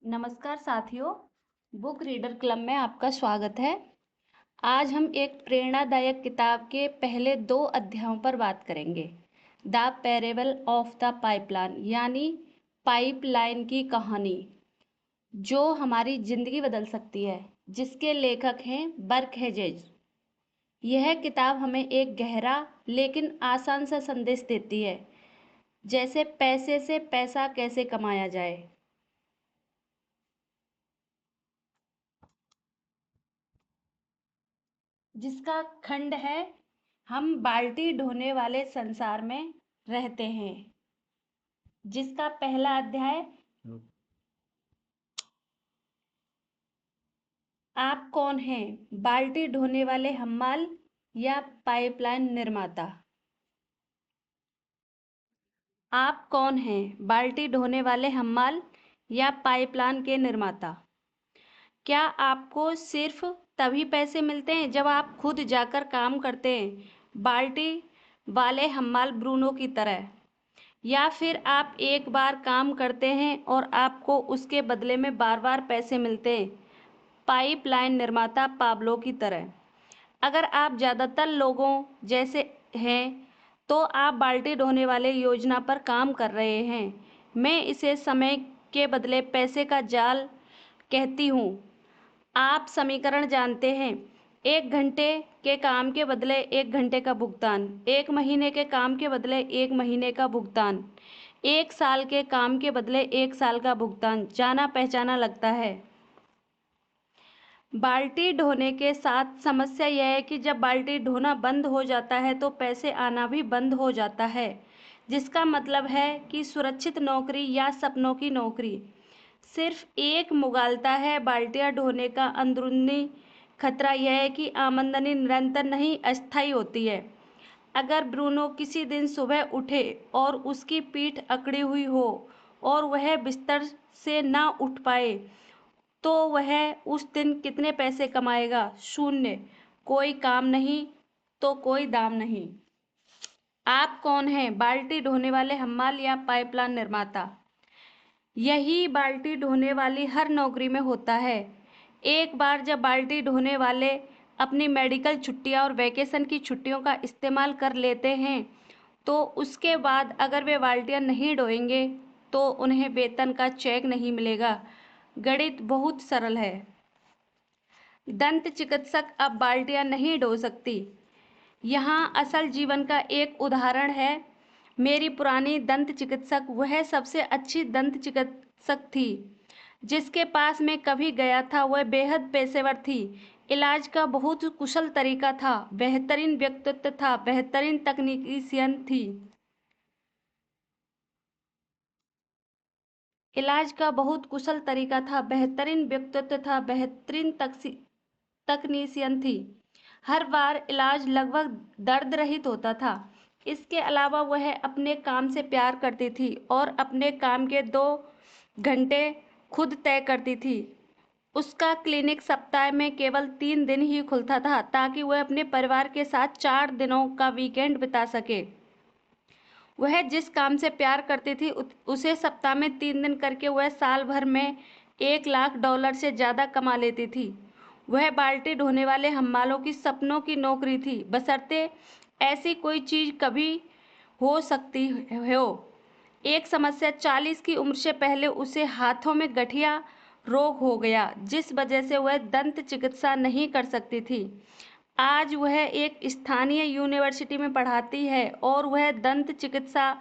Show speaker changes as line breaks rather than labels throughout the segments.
नमस्कार साथियों, book reader club में आपका स्वागत है। आज हम एक प्रेरणादायक किताब के पहले 2 अध्यायों पर बात करेंगे। The parable of the pipeline यानी पाइपलाइन की कहानी, जो हमारी जिंदगी बदल सकती है, जिसके लेखक हैं बर्क हेजेज। यह किताब हमें एक गहरा लेकिन आसान सा संदेश देती है, जैसे पैसे से पैसा कैसे कमाया जाए। जिसका खंड है, हम बाल्टी ढोने वाले संसार में रहते हैं। जिसका पहला अध्याय, आप कौन हैं, बाल्टी ढोने वाले हम्माल या पाइपलाइन निर्माता। आप कौन हैं, बाल्टी ढोने वाले हम्माल या पाइपलाइन के निर्माता। क्या आपको सिर्फ तभी पैसे मिलते हैं जब आप खुद जाकर काम करते हैं, बाल्टी वाले हम्माल ब्रूनो की तरह, या फिर आप एक बार काम करते हैं और आपको उसके बदले में बार बार पैसे मिलते हैं, पाइपलाइन निर्माता पाब्लो की तरह। अगर आप ज़्यादातर लोगों जैसे हैं तो आप बाल्टी ढोने वाले योजना पर काम कर रहे हैं। मैं इसे समय के बदले पैसे का जाल कहती हूँ। आप समीकरण जानते हैं, 1 घंटे के काम के बदले 1 घंटे का भुगतान, 1 महीने के काम के बदले 1 महीने का भुगतान, 1 साल के काम के बदले 1 साल का भुगतान। जाना पहचाना लगता है। बाल्टी ढोने के साथ समस्या यह है कि जब बाल्टी ढोना बंद हो जाता है तो पैसे आना भी बंद हो जाता है, जिसका मतलब है कि सुरक्षित नौकरी या सपनों की नौकरी सिर्फ एक मुगालता है। बाल्टियाँ ढोने का अंदरूनी खतरा यह है कि आमदनी निरंतर नहीं, अस्थायी होती है। अगर ब्रूनो किसी दिन सुबह उठे और उसकी पीठ अकड़ी हुई हो और वह बिस्तर से ना उठ पाए, तो वह उस दिन कितने पैसे कमाएगा। शून्य। कोई काम नहीं तो कोई दाम नहीं। आप कौन हैं, बाल्टी ढोने वाले हम्माल या पाइपलाइन निर्माता। यही बाल्टी ढोने वाली हर नौकरी में होता है। एक बार जब बाल्टी ढोने वाले अपनी मेडिकल छुट्टियां और वैकेशन की छुट्टियों का इस्तेमाल कर लेते हैं, तो उसके बाद अगर वे बाल्टियां नहीं ढोएंगे तो उन्हें वेतन का चेक नहीं मिलेगा। गणित बहुत सरल है। दंत चिकित्सक अब बाल्टियां नहीं ढो सकती। यहाँ असल जीवन का एक उदाहरण है। मेरी पुरानी दंत चिकित्सक वह सबसे अच्छी दंत चिकित्सक थी जिसके पास मैं कभी गया था। वह बेहद पेशेवर थी, इलाज का बहुत कुशल तरीका था, बेहतरीन व्यक्तित्व था, बेहतरीन तकनीशियन थी। इलाज का बहुत कुशल तरीका था, बेहतरीन व्यक्तित्व था, बेहतरीन तकनीशियन थी। हर बार इलाज लगभग दर्द रहित होता था। इसके अलावा वह अपने काम से प्यार करती थी और अपने काम के 2 घंटे खुद तय करती थी। उसका क्लिनिक सप्ताह में केवल 3 दिन ही खुलता था ताकि वह अपने परिवार के साथ 4 दिनों का वीकेंड बिता सके। वह जिस काम से प्यार करती थी उसे सप्ताह में 3 दिन करके वह साल भर में $1 लाख से ज़्यादा कमा लेती थी। वह बाल्टी ढोने वाले हम्मालों की सपनों की नौकरी थी, बशर्ते ऐसी कोई चीज़ कभी हो सकती हो। एक समस्या, 40 की उम्र से पहले उसे हाथों में गठिया रोग हो गया, जिस वजह से वह दंत चिकित्सा नहीं कर सकती थी। आज वह एक स्थानीय यूनिवर्सिटी में पढ़ाती है और वह दंत चिकित्सा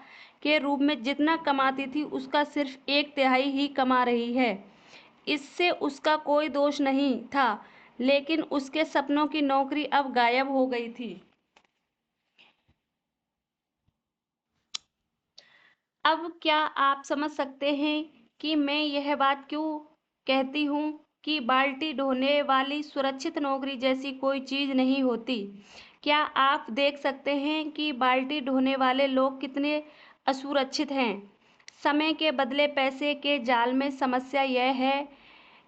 के रूप में जितना कमाती थी उसका सिर्फ 1/3 ही कमा रही है। इससे उसका कोई दोष नहीं था, लेकिन उसके सपनों की नौकरी अब गायब हो गई थी। अब क्या आप समझ सकते हैं कि मैं यह बात क्यों कहती हूँ कि बाल्टी ढोने वाली सुरक्षित नौकरी जैसी कोई चीज़ नहीं होती। क्या आप देख सकते हैं कि बाल्टी ढोने वाले लोग कितने असुरक्षित हैं। समय के बदले पैसे के जाल में समस्या यह है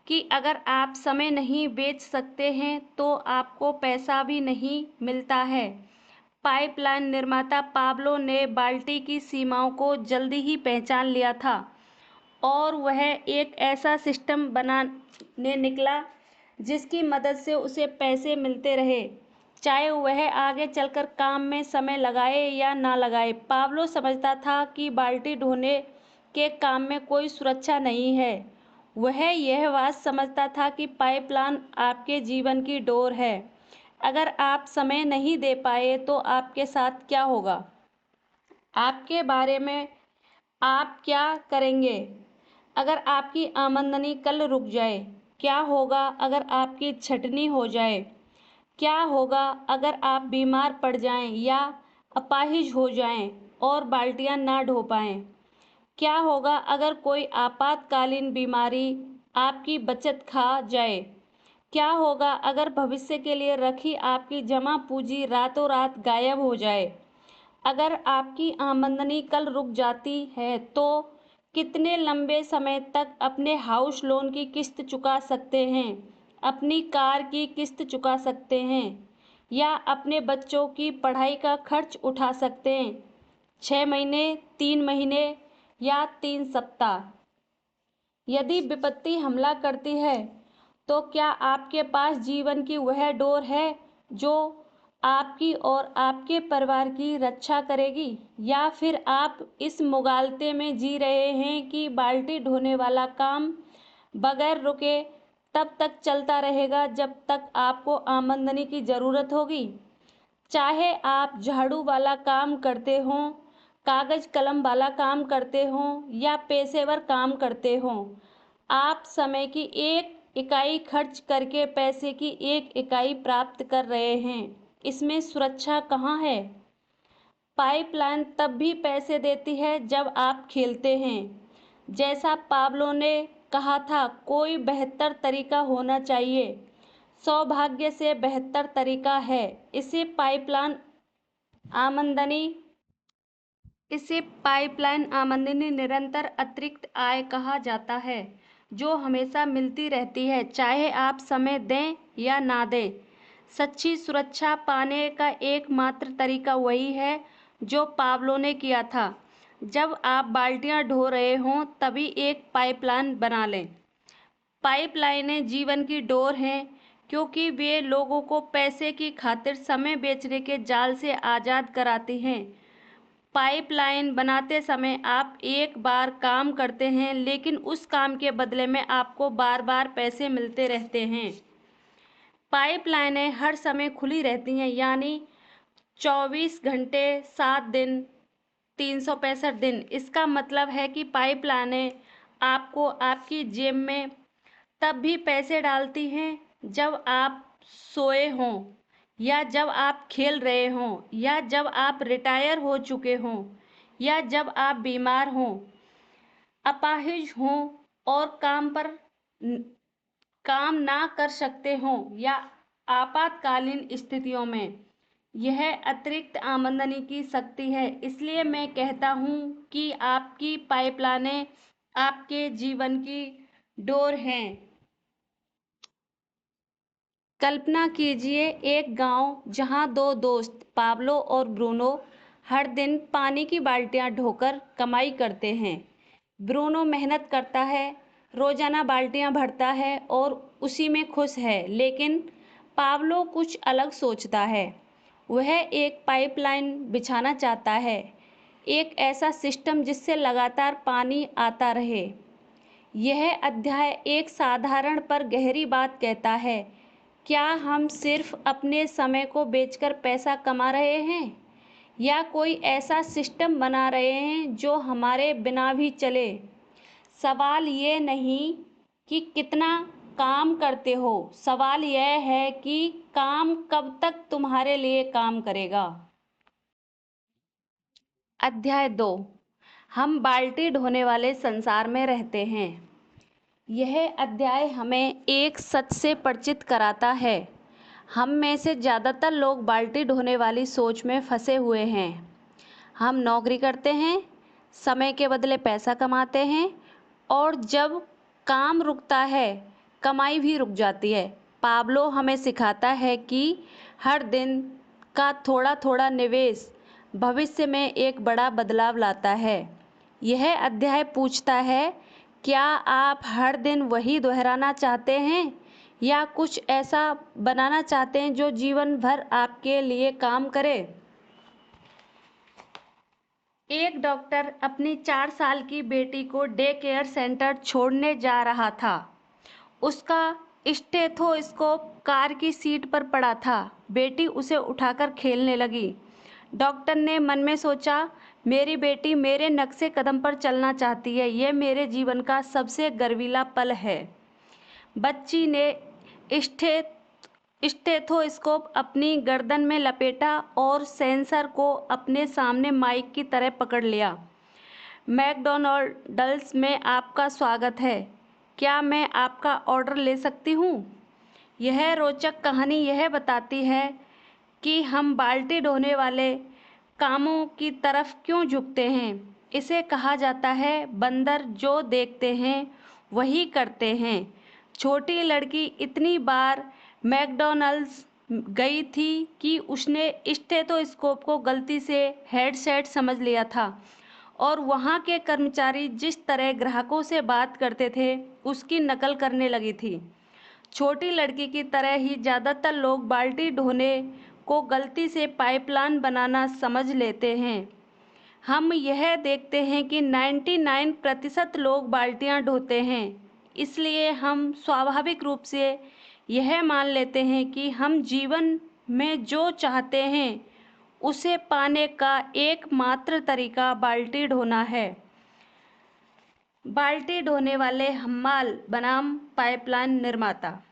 कि अगर आप समय नहीं बेच सकते हैं तो आपको पैसा भी नहीं मिलता है। पाइपलाइन निर्माता पाब्लो ने बाल्टी की सीमाओं को जल्दी ही पहचान लिया था। और वह एक ऐसा सिस्टम बनाने निकला जिसकी मदद से उसे पैसे मिलते रहे, चाहे वह आगे चलकर काम में समय लगाए या ना लगाए। पाब्लो समझता था कि बाल्टी ढोने के काम में कोई सुरक्षा नहीं है। वह यह बात समझता था कि पाइपलाइन आपके जीवन की डोर है। अगर आप समय नहीं दे पाए तो आपके साथ क्या होगा? आपके बारे में आप क्या करेंगे अगर आपकी आमदनी कल रुक जाए? क्या होगा अगर आपकी छटनी हो जाए? क्या होगा अगर आप बीमार पड़ जाएं या अपाहिज हो जाएं और बाल्टियां ना ढो पाएं? क्या होगा अगर कोई आपातकालीन बीमारी आपकी बचत खा जाए? क्या होगा अगर भविष्य के लिए रखी आपकी जमा पूंजी रातों रात गायब हो जाए? अगर आपकी आमदनी कल रुक जाती है तो कितने लंबे समय तक अपने हाउस लोन की किस्त चुका सकते हैं, अपनी कार की किस्त चुका सकते हैं या अपने बच्चों की पढ़ाई का खर्च उठा सकते हैं? 6 महीने, 3 महीने या 3 सप्ताह? यदि विपत्ति हमला करती है तो क्या आपके पास जीवन की वह डोर है जो आपकी और आपके परिवार की रक्षा करेगी, या फिर आप इस मुगालते में जी रहे हैं कि बाल्टी ढोने वाला काम बगैर रुके तब तक चलता रहेगा जब तक आपको आमदनी की ज़रूरत होगी? चाहे आप झाड़ू वाला काम करते हों, कागज कलम वाला काम करते हों या पेशेवर काम करते हों, आप समय की एक इकाई खर्च करके पैसे की एक इकाई प्राप्त कर रहे हैं। इसमें सुरक्षा कहाँ है? पाइपलाइन तब भी पैसे देती है जब आप खेलते हैं। जैसा पाब्लो ने कहा था, कोई बेहतर तरीका होना चाहिए। सौभाग्य से बेहतर तरीका है। आमदनी इसे पाइपलाइन आमदनी निरंतर अतिरिक्त आय कहा जाता है, जो हमेशा मिलती रहती है, चाहे आप समय दें या ना दें। सच्ची सुरक्षा पाने का एकमात्र तरीका वही है जो पाब्लो ने किया था। जब आप बाल्टियां ढो रहे हों तभी एक पाइपलाइन बना लें। पाइपलाइनें जीवन की डोर हैं क्योंकि वे लोगों को पैसे की खातिर समय बेचने के जाल से आज़ाद कराती हैं। पाइपलाइन बनाते समय आप एक बार काम करते हैं, लेकिन उस काम के बदले में आपको बार बार पैसे मिलते रहते हैं। पाइपलाइनें हर समय खुली रहती हैं, यानी 24 घंटे 7 दिन 365 दिन। इसका मतलब है कि पाइपलाइनें आपको आपकी जेब में तब भी पैसे डालती हैं जब आप सोए हों, या जब आप खेल रहे हों, या जब आप रिटायर हो चुके हों, या जब आप बीमार हों, अपाहिज हों और काम ना कर सकते हों, या आपातकालीन स्थितियों में। यह अतिरिक्त आमदनी की शक्ति है। इसलिए मैं कहता हूँ कि आपकी पाइपलाइनें आपके जीवन की डोर हैं। कल्पना कीजिए एक गांव जहां दो दोस्त पाब्लो और ब्रूनो हर दिन पानी की बाल्टियां ढोकर कमाई करते हैं। ब्रूनो मेहनत करता है, रोजाना बाल्टियां भरता है और उसी में खुश है, लेकिन पाब्लो कुछ अलग सोचता है। वह एक पाइपलाइन बिछाना चाहता है, एक ऐसा सिस्टम जिससे लगातार पानी आता रहे। यह अध्याय एक साधारण पर गहरी बात कहता है। क्या हम सिर्फ अपने समय को बेचकर पैसा कमा रहे हैं, या कोई ऐसा सिस्टम बना रहे हैं जो हमारे बिना भी चले? सवाल ये नहीं कि कितना काम करते हो, सवाल यह है कि काम कब तक तुम्हारे लिए काम करेगा। अध्याय 2। हम बाल्टी ढोने वाले संसार में रहते हैं। यह अध्याय हमें एक सच से परिचित कराता है। हम में से ज़्यादातर लोग बाल्टी ढोने वाली सोच में फंसे हुए हैं। हम नौकरी करते हैं, समय के बदले पैसा कमाते हैं, और जब काम रुकता है, कमाई भी रुक जाती है। पाब्लो हमें सिखाता है कि हर दिन का थोड़ा थोड़ा निवेश भविष्य में एक बड़ा बदलाव लाता है। यह अध्याय पूछता है, क्या आप हर दिन वही दोहराना चाहते हैं या कुछ ऐसा बनाना चाहते हैं जो जीवन भर आपके लिए काम करे? एक डॉक्टर अपनी 4 साल की बेटी को डे केयर सेंटर छोड़ने जा रहा था। उसका स्टेथोस्कोप कार की सीट पर पड़ा था। बेटी उसे उठाकर खेलने लगी। डॉक्टर ने मन में सोचा, मेरी बेटी मेरे नक्शे कदम पर चलना चाहती है। यह मेरे जीवन का सबसे गर्वीला पल है। बच्ची ने स्टे स्टेथोस्कोप अपनी गर्दन में लपेटा और सेंसर को अपने सामने माइक की तरह पकड़ लिया। मैकडॉनल्ड्स में आपका स्वागत है। क्या मैं आपका ऑर्डर ले सकती हूँ? यह रोचक कहानी यह बताती है कि हम बाल्टी ढोने वाले कामों की तरफ क्यों झुकते हैं। इसे कहा जाता है, बंदर जो देखते हैं वही करते हैं। छोटी लड़की इतनी बार मैकडॉनल्ड्स गई थी कि उसने स्टेथोस्कोप को गलती से हेडसेट समझ लिया था और वहाँ के कर्मचारी जिस तरह ग्राहकों से बात करते थे उसकी नकल करने लगी थी। छोटी लड़की की तरह ही ज़्यादातर लोग बाल्टी ढोने को गलती से पाइपलाइन बनाना समझ लेते हैं। हम यह देखते हैं कि 99% लोग बाल्टियाँ ढोते हैं, इसलिए हम स्वाभाविक रूप से यह मान लेते हैं कि हम जीवन में जो चाहते हैं उसे पाने का एकमात्र तरीका बाल्टी ढोना है। बाल्टी ढोने वाले हम्माल बनाम पाइपलाइन निर्माता।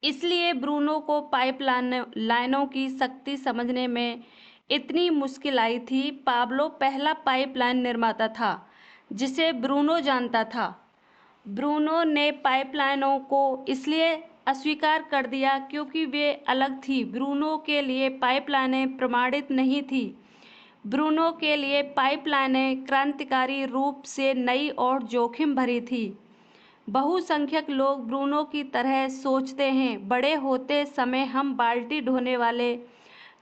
इसलिए ब्रूनो को लाइनों की शक्ति समझने में इतनी मुश्किल आई थी। पाब्लो पहला पाइपलाइन निर्माता था जिसे ब्रूनो जानता था। ब्रूनो ने पाइपलाइनों को इसलिए अस्वीकार कर दिया क्योंकि वे अलग थी। ब्रूनो के लिए पाइपलाइनें प्रमाणित नहीं थी। ब्रूनो के लिए पाइपलाइनें क्रांतिकारी रूप से नई और जोखिम भरी थी। बहुसंख्यक लोग ब्रूनो की तरह सोचते हैं। बड़े होते समय हम बाल्टी ढोने वाले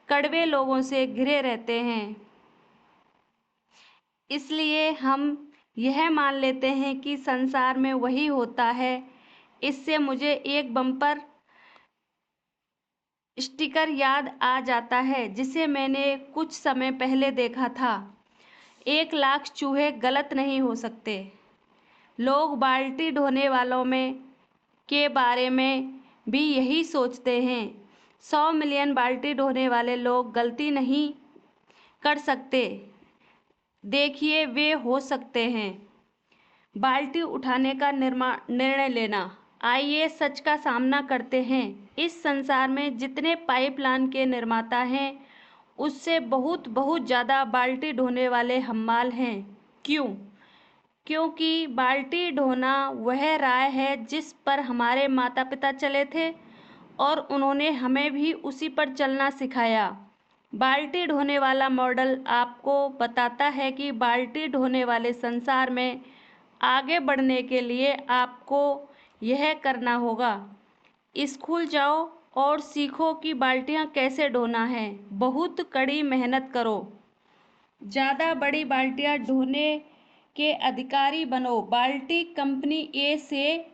कड़वे लोगों से घिरे रहते हैं, इसलिए हम यह मान लेते हैं कि संसार में वही होता है। इससे मुझे एक बम्पर स्टिकर याद आ जाता है जिसे मैंने कुछ समय पहले देखा था। 1 लाख चूहे गलत नहीं हो सकते। लोग बाल्टी ढोने वालों में के बारे में भी यही सोचते हैं। 100 मिलियन बाल्टी ढोने वाले लोग गलती नहीं कर सकते। देखिए, वे हो सकते हैं। बाल्टी उठाने का निर्णय लेना। आइए सच का सामना करते हैं। इस संसार में जितने पाइपलाइन के निर्माता हैं उससे बहुत बहुत ज़्यादा बाल्टी ढोने वाले हम्माल हैं। क्यों? क्योंकि बाल्टी ढोना वह राह है जिस पर हमारे माता पिता चले थे और उन्होंने हमें भी उसी पर चलना सिखाया। बाल्टी ढोने वाला मॉडल आपको बताता है कि बाल्टी ढोने वाले संसार में आगे बढ़ने के लिए आपको यह करना होगा। स्कूल जाओ और सीखो कि बाल्टियाँ कैसे ढोना है। बहुत कड़ी मेहनत करो। ज़्यादा बड़ी बाल्टियाँ ढोने के अधिकारी बनो। बाल्टी कंपनी ए से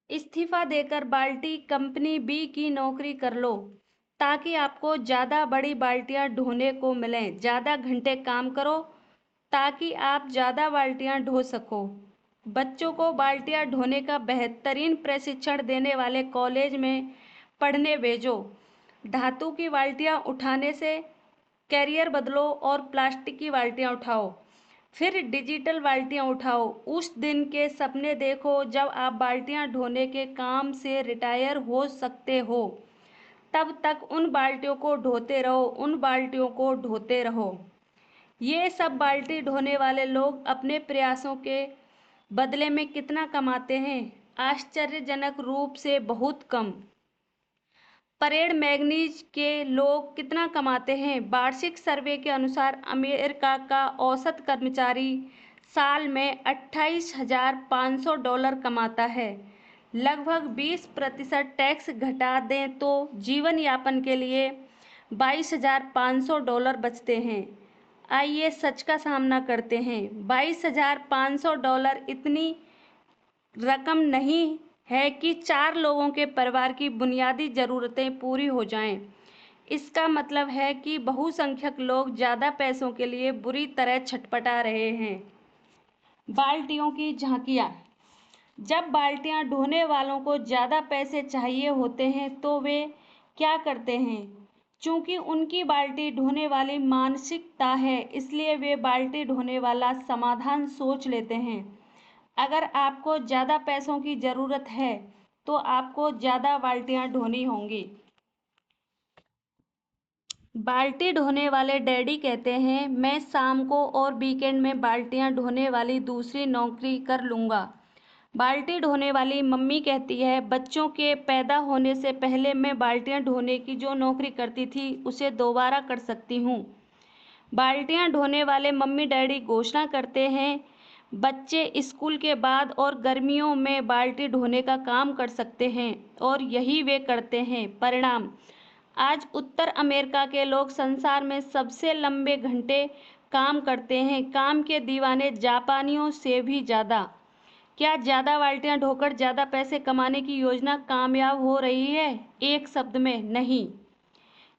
इस्तीफा देकर बाल्टी कंपनी बी की नौकरी कर लो ताकि आपको ज़्यादा बड़ी बाल्टियाँ ढोने को मिलें। ज़्यादा घंटे काम करो ताकि आप ज़्यादा बाल्टियाँ ढो सको। बच्चों को बाल्टियाँ ढोने का बेहतरीन प्रशिक्षण देने वाले कॉलेज में पढ़ने भेजो। धातु की बाल्टियाँ उठाने से कैरियर बदलो और प्लास्टिक की बाल्टियाँ उठाओ। फिर डिजिटल बाल्टियाँ उठाओ। उस दिन के सपने देखो जब आप बाल्टियाँ ढोने के काम से रिटायर हो सकते हो। तब तक उन बाल्टियों को ढोते रहो, उन बाल्टियों को ढोते रहो। ये सब बाल्टी ढोने वाले लोग अपने प्रयासों के बदले में कितना कमाते हैं? आश्चर्यजनक रूप से बहुत कम। परेड मैगनीज के लोग कितना कमाते हैं? वार्षिक सर्वे के अनुसार अमेरिका का औसत कर्मचारी साल में $28,500 कमाता है। लगभग 20% टैक्स घटा दें तो जीवन यापन के लिए $22,500 बचते हैं। आइए सच का सामना करते हैं। $22,500 इतनी रकम नहीं है कि 4 लोगों के परिवार की बुनियादी ज़रूरतें पूरी हो जाएं। इसका मतलब है कि बहुसंख्यक लोग ज़्यादा पैसों के लिए बुरी तरह छटपटा रहे हैं। बाल्टियों की झांकियाँ। जब बाल्टियाँ ढोने वालों को ज़्यादा पैसे चाहिए होते हैं तो वे क्या करते हैं? चूंकि उनकी बाल्टी ढोने वाली मानसिकता है, इसलिए वे बाल्टी ढोने वाला समाधान सोच लेते हैं। अगर आपको ज़्यादा पैसों की ज़रूरत है तो आपको ज़्यादा बाल्टियाँ ढोनी होंगी। बाल्टी ढोने वाले डैडी कहते हैं, मैं शाम को और वीकेंड में बाल्टियाँ ढोने वाली दूसरी नौकरी कर लूँगा। बाल्टी ढोने वाली मम्मी कहती है, बच्चों के पैदा होने से पहले मैं बाल्टियाँ ढोने की जो नौकरी करती थी उसे दोबारा कर सकती हूँ। बाल्टियाँ ढोने वाले मम्मी डैडी घोषणा करते हैं, बच्चे स्कूल के बाद और गर्मियों में बाल्टी ढोने का काम कर सकते हैं, और यही वे करते हैं। परिणाम, आज उत्तर अमेरिका के लोग संसार में सबसे लंबे घंटे काम करते हैं। काम के दीवाने जापानियों से भी ज़्यादा। क्या ज़्यादा बाल्टियाँ ढोकर ज़्यादा पैसे कमाने की योजना कामयाब हो रही है? एक शब्द में, नहीं।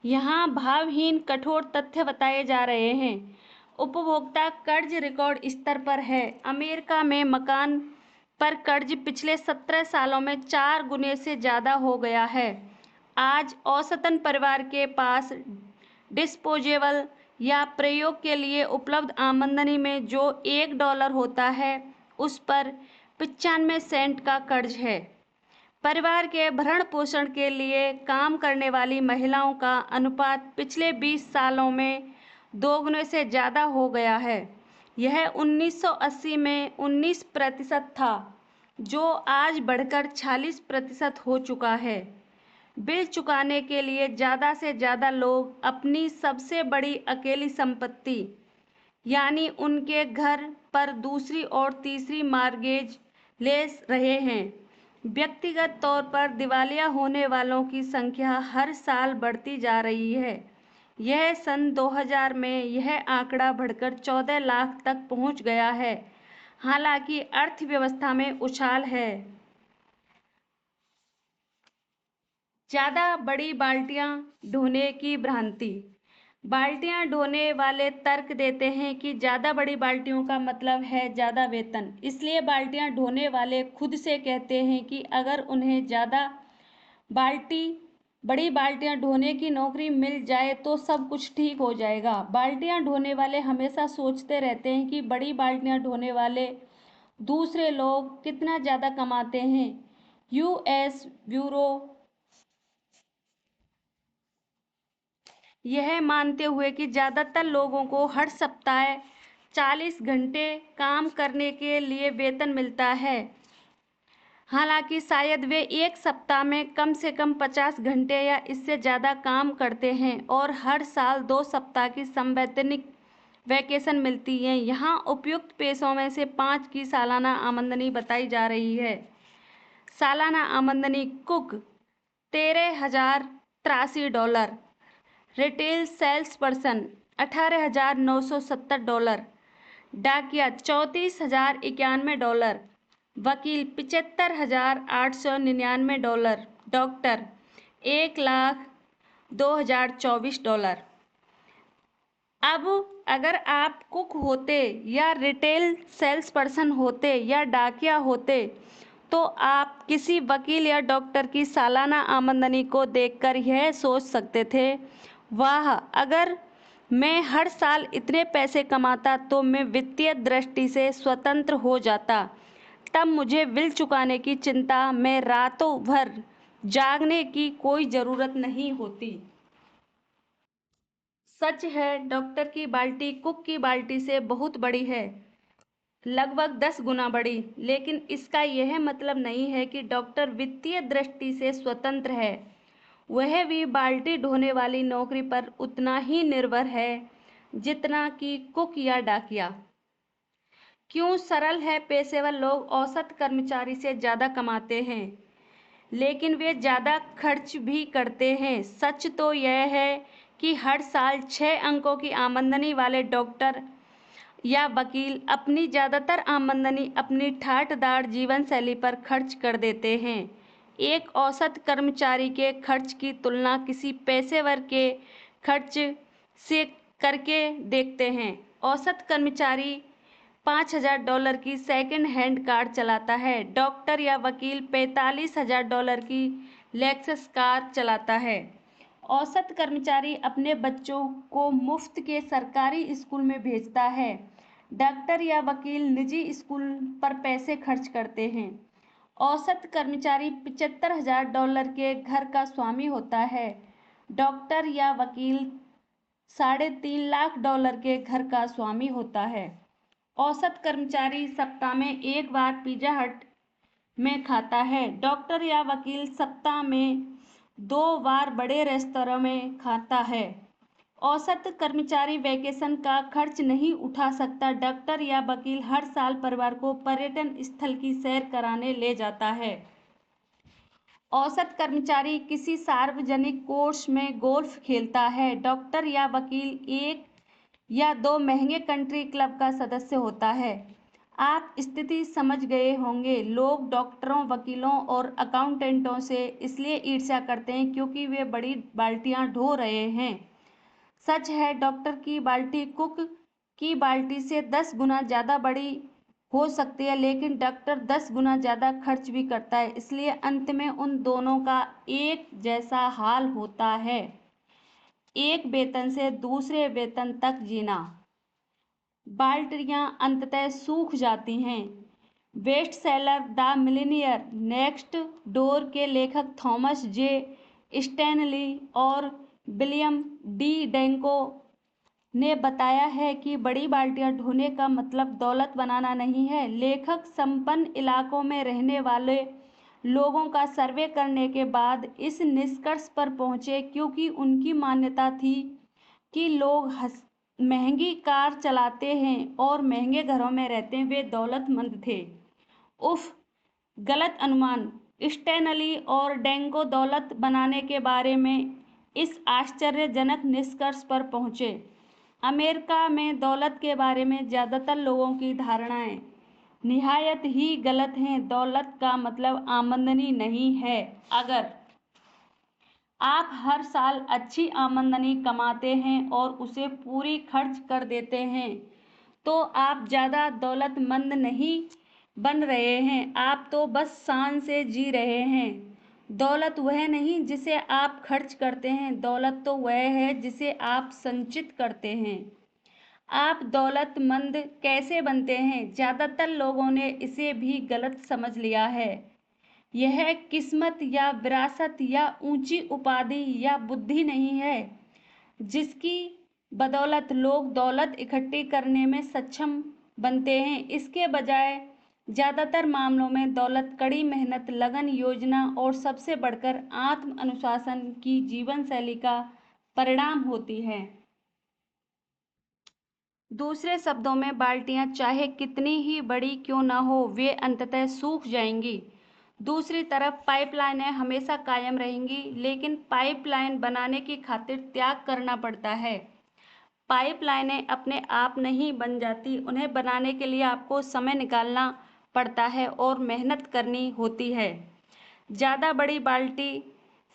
यहाँ भावहीन कठोर तथ्य बताए जा रहे हैं। उपभोक्ता कर्ज रिकॉर्ड स्तर पर है। अमेरिका में मकान पर कर्ज पिछले 17 सालों में 4 गुने से ज़्यादा हो गया है। आज औसतन परिवार के पास डिस्पोजेबल या प्रयोग के लिए उपलब्ध आमदनी में जो $1 होता है, उस पर 95 सेंट का कर्ज है। परिवार के भरण पोषण के लिए काम करने वाली महिलाओं का अनुपात पिछले 20 सालों में दोगुने से ज़्यादा हो गया है। यह 1980 में 19% था, जो आज बढ़कर 46% हो चुका है। बिल चुकाने के लिए ज़्यादा से ज़्यादा लोग अपनी सबसे बड़ी अकेली संपत्ति, यानी उनके घर पर दूसरी और तीसरी मॉर्गेज ले रहे हैं। व्यक्तिगत तौर पर दिवालिया होने वालों की संख्या हर साल बढ़ती जा रही है। यह सन 2000 में यह आंकड़ा बढ़कर 14 लाख तक पहुंच गया है। हालांकि अर्थव्यवस्था में उछाल है। ज़्यादा बड़ी बाल्टियाँ ढोने की भ्रांति। बाल्टियाँ ढोने वाले तर्क देते हैं कि ज़्यादा बड़ी बाल्टियों का मतलब है ज़्यादा वेतन। इसलिए बाल्टियाँ ढोने वाले खुद से कहते हैं कि अगर उन्हें बड़ी बाल्टियाँ ढोने की नौकरी मिल जाए तो सब कुछ ठीक हो जाएगा। बाल्टियाँ ढोने वाले हमेशा सोचते रहते हैं कि बड़ी बाल्टियाँ ढोने वाले दूसरे लोग कितना ज़्यादा कमाते हैं। यूएस ब्यूरो यह मानते हुए कि ज़्यादातर लोगों को हर सप्ताह 40 घंटे काम करने के लिए वेतन मिलता है, हालांकि शायद वे एक सप्ताह में कम से कम 50 घंटे या इससे ज़्यादा काम करते हैं, और हर साल 2 सप्ताह की संवैधानिक वैकेशन मिलती है। यहाँ उपयुक्त पेशों में से 5 की सालाना आमदनी बताई जा रही है। सालाना आमदनी: कुक $13,083, रिटेल सेल्स पर्सन $18,970, डाकिया $34,091, वकील $75,899, डॉक्टर $1,02,024। अब अगर आप कुक होते या रिटेल सेल्स पर्सन होते या डाकिया होते तो आप किसी वकील या डॉक्टर की सालाना आमदनी को देखकर यह सोच सकते थे, वाह, अगर मैं हर साल इतने पैसे कमाता तो मैं वित्तीय दृष्टि से स्वतंत्र हो जाता। तब मुझे बिल चुकाने की चिंता में रातों भर जागने की कोई ज़रूरत नहीं होती। सच है, डॉक्टर की बाल्टी कुक की बाल्टी से बहुत बड़ी है, लगभग 10 गुना बड़ी। लेकिन इसका यह मतलब नहीं है कि डॉक्टर वित्तीय दृष्टि से स्वतंत्र है। वह भी बाल्टी ढोने वाली नौकरी पर उतना ही निर्भर है जितना कि कुक या डाकिया। क्यों सरल है? पेशेवर लोग औसत कर्मचारी से ज़्यादा कमाते हैं, लेकिन वे ज़्यादा खर्च भी करते हैं। सच तो यह है कि हर साल 6 अंकों की आमदनी वाले डॉक्टर या वकील अपनी ज़्यादातर आमदनी अपनी ठाठदार जीवन शैली पर खर्च कर देते हैं। एक औसत कर्मचारी के खर्च की तुलना किसी पेशेवर के खर्च से करके देखते हैं। औसत कर्मचारी $5,000 की सेकंड हैंड कार चलाता है। डॉक्टर या वकील $45,000 की लेक्सस कार चलाता है। औसत कर्मचारी अपने बच्चों को मुफ्त के सरकारी स्कूल में भेजता है। डॉक्टर या वकील निजी स्कूल पर पैसे खर्च करते हैं। औसत कर्मचारी $75,000 के घर का स्वामी होता है। डॉक्टर या वकील $3.5 लाख के घर का स्वामी होता है। औसत कर्मचारी सप्ताह में एक बार पिज़्ज़ा हट में खाता है। डॉक्टर या वकील सप्ताह में 2 बार बड़े रेस्तरां में खाता है। औसत कर्मचारी वैकेशन का खर्च नहीं उठा सकता। डॉक्टर या वकील हर साल परिवार को पर्यटन स्थल की सैर कराने ले जाता है। औसत कर्मचारी किसी सार्वजनिक कोर्स में गोल्फ खेलता है। डॉक्टर या वकील 1 या 2 महंगे कंट्री क्लब का सदस्य होता है। आप स्थिति समझ गए होंगे। लोग डॉक्टरों, वकीलों और अकाउंटेंटों से इसलिए ईर्ष्या करते हैं क्योंकि वे बड़ी बाल्टियां ढो रहे हैं। सच है, डॉक्टर की बाल्टी कुक की बाल्टी से 10 गुना ज़्यादा बड़ी हो सकती है, लेकिन डॉक्टर 10 गुना ज़्यादा खर्च भी करता है। इसलिए अंत में उन दोनों का एक जैसा हाल होता है, एक वेतन से दूसरे वेतन तक जीना। बाल्टियां अंततः सूख जाती हैं। Best seller the millionaire next door के लेखक थॉमस जे स्टैनली और विलियम डी डेंको ने बताया है कि बड़ी बाल्टियां ढोने का मतलब दौलत बनाना नहीं है। लेखक संपन्न इलाकों में रहने वाले लोगों का सर्वे करने के बाद इस निष्कर्ष पर पहुंचे क्योंकि उनकी मान्यता थी कि लोग महंगी कार चलाते हैं और महंगे घरों में रहते हैं, वे दौलतमंद थे। उफ, गलत अनुमान। स्टैनली और डेंको दौलत बनाने के बारे में इस आश्चर्यजनक निष्कर्ष पर पहुंचे। अमेरिका में दौलत के बारे में ज़्यादातर लोगों की धारणाएं निहायत ही गलत हैं। दौलत का मतलब आमदनी नहीं है। अगर आप हर साल अच्छी आमदनी कमाते हैं और उसे पूरी खर्च कर देते हैं तो आप ज़्यादा दौलतमंद नहीं बन रहे हैं, आप तो बस शान से जी रहे हैं। दौलत वह नहीं जिसे आप खर्च करते हैं, दौलत तो वह है जिसे आप संचित करते हैं। आप दौलतमंद कैसे बनते हैं? ज़्यादातर लोगों ने इसे भी गलत समझ लिया है। यह किस्मत या विरासत या ऊंची उपाधि या बुद्धि नहीं है जिसकी बदौलत लोग दौलत इकट्ठी करने में सक्षम बनते हैं। इसके बजाय ज़्यादातर मामलों में दौलत कड़ी मेहनत, लगन, योजना और सबसे बढ़कर आत्म अनुशासन की जीवन शैली का परिणाम होती है। दूसरे शब्दों में, बाल्टियां चाहे कितनी ही बड़ी क्यों न हो, वे अंततः सूख जाएंगी। दूसरी तरफ पाइपलाइनें हमेशा कायम रहेंगी, लेकिन पाइपलाइन बनाने की खातिर त्याग करना पड़ता है। पाइपलाइनें अपने आप नहीं बन जाती, उन्हें बनाने के लिए आपको समय निकालना पड़ता है और मेहनत करनी होती है। ज़्यादा बड़ी बाल्टी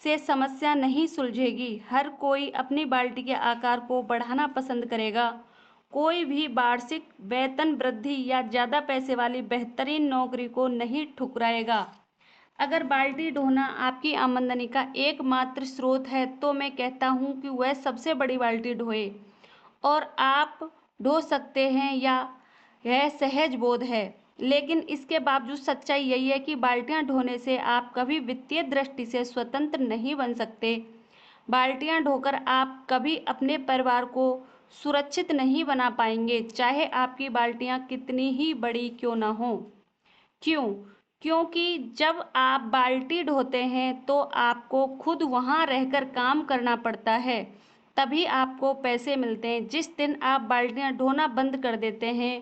से समस्या नहीं सुलझेगी। हर कोई अपनी बाल्टी के आकार को बढ़ाना पसंद करेगा। कोई भी वार्षिक वेतन वृद्धि या ज़्यादा पैसे वाली बेहतरीन नौकरी को नहीं ठुकराएगा। अगर बाल्टी ढोना आपकी आमदनी का एकमात्र स्रोत है तो मैं कहता हूँ कि वह सबसे बड़ी बाल्टी ढोए, और आप ढो सकते हैं या यह सहज बोध है। लेकिन इसके बावजूद सच्चाई यही है कि बाल्टियां ढोने से आप कभी वित्तीय दृष्टि से स्वतंत्र नहीं बन सकते। बाल्टियां ढोकर आप कभी अपने परिवार को सुरक्षित नहीं बना पाएंगे, चाहे आपकी बाल्टियां कितनी ही बड़ी क्यों न हो। क्यों? क्योंकि जब आप बाल्टी ढोते हैं तो आपको खुद वहां रहकर काम करना पड़ता है, तभी आपको पैसे मिलते हैं। जिस दिन आप बाल्टियां ढोना बंद कर देते हैं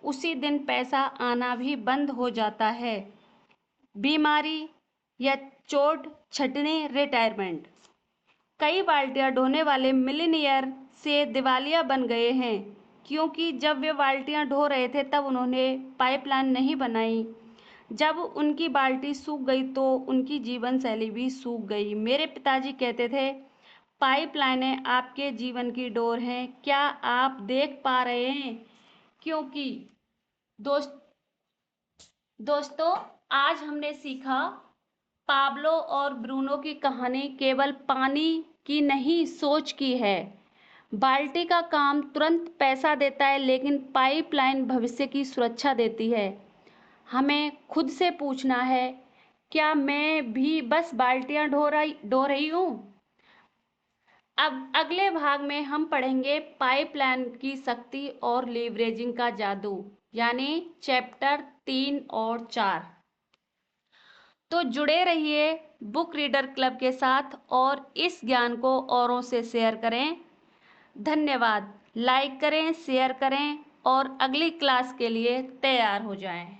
उसी दिन पैसा आना भी बंद हो जाता है। बीमारी या चोट छंटनी, रिटायरमेंट। कई बाल्टियां ढोने वाले मिलीनियर से दिवालिया बन गए हैं क्योंकि जब वे बाल्टियां ढो रहे थे तब उन्होंने पाइपलाइन नहीं बनाई। जब उनकी बाल्टी सूख गई तो उनकी जीवन शैली भी सूख गई। मेरे पिताजी कहते थे, पाइपलाइनें आपके जीवन की डोर हैं। क्या आप देख पा रहे हैं? क्योंकि दोस्त दोस्तों, आज हमने सीखा पाब्लो और ब्रूनो की कहानी केवल पानी की नहीं, सोच की है। बाल्टी का काम तुरंत पैसा देता है, लेकिन पाइपलाइन भविष्य की सुरक्षा देती है। हमें खुद से पूछना है, क्या मैं भी बस बाल्टियां ढो रही हूँ? अब अगले भाग में हम पढ़ेंगे पाइपलाइन की शक्ति और लीवरेजिंग का जादू, यानी चैप्टर 3 और 4। तो जुड़े रहिए बुक रीडर क्लब के साथ और इस ज्ञान को औरों से शेयर करें। धन्यवाद। लाइक करें, शेयर करें और अगली क्लास के लिए तैयार हो जाएं।